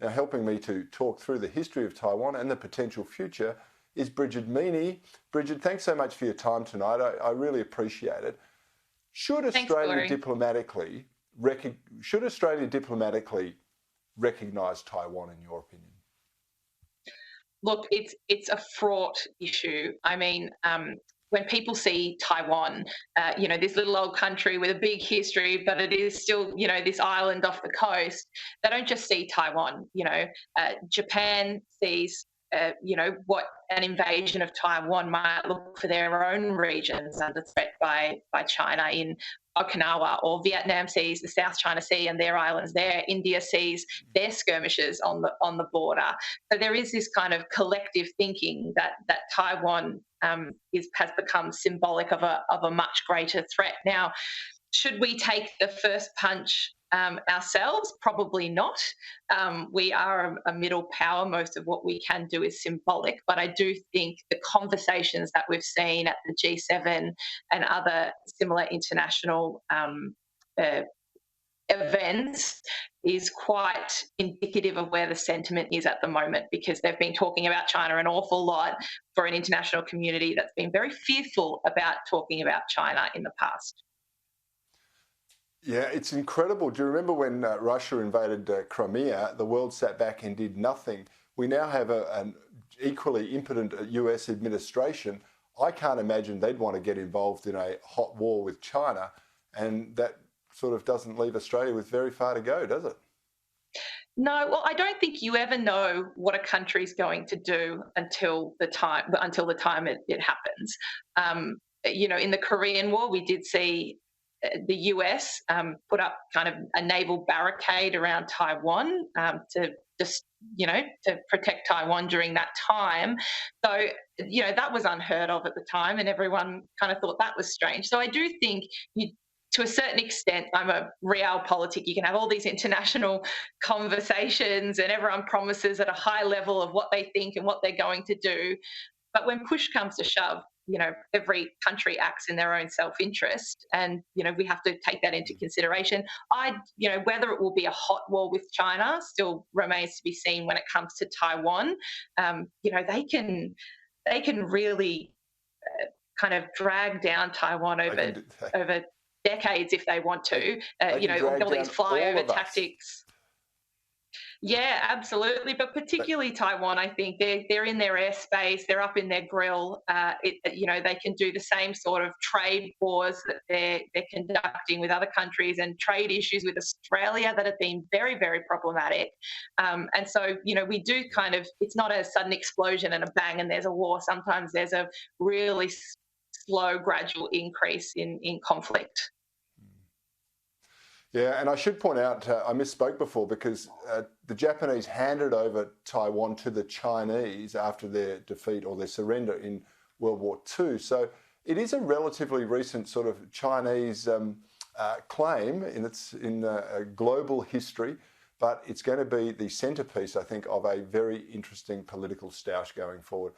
Now, helping me to talk through the history of Taiwan and the potential future is Brigid Meney. Brigid, thanks so much for your time tonight. I really appreciate it. Should Australia diplomatically recognise Taiwan, in your opinion? Look, it's a fraught issue. I mean, when people see Taiwan, this little old country with a big history, but it is still, this island off the coast, they don't just see Taiwan. Japan sees, what an invasion of Taiwan might look for their own regions under threat by China in Okinawa, or Vietnam sees the South China Sea and their islands there. India sees their skirmishes on the border. So there is this kind of collective thinking that Taiwan has become symbolic of a much greater threat. Now, should we take the first punch ourselves? Probably not. We are a middle power. Most of what we can do is symbolic, but I do think the conversations that we've seen at the G7 and other similar international events is quite indicative of where the sentiment is at the moment, because they've been talking about China an awful lot for an international community that's been very fearful about talking about China in the past. Yeah, it's incredible. Do you remember when Russia invaded Crimea? The world sat back and did nothing. We now have an equally impotent US administration. I can't imagine they'd want to get involved in a hot war with China, and that sort of doesn't leave Australia with very far to go, does it? No, well, I don't think you ever know what a country's going to do until the time it happens. In the Korean War, we did see the US put up kind of a naval barricade around Taiwan to protect Taiwan during that time. So, that was unheard of at the time, and everyone kind of thought that was strange. So I do think to a certain extent, I'm a realpolitik. You can have all these international conversations and everyone promises at a high level of what they think and what they're going to do. But when push comes to shove, every country acts in their own self-interest, and we have to take that into consideration. Whether it will be a hot war with China still remains to be seen. When it comes to Taiwan, they can really kind of drag down Taiwan over decades if they want to. All these flyover tactics. Yeah, absolutely. But particularly Taiwan, I think they're in their airspace, they're up in their grill. They can do the same sort of trade wars that they're conducting with other countries, and trade issues with Australia that have been very, very problematic. And so, we do it's not a sudden explosion and a bang and there's a war. Sometimes there's a really slow, gradual increase in conflict. Yeah, and I should point out, I misspoke before, because the Japanese handed over Taiwan to the Chinese after their defeat or their surrender in World War II. So it is a relatively recent sort of Chinese claim in global history, but it's going to be the centrepiece, I think, of a very interesting political stoush going forward.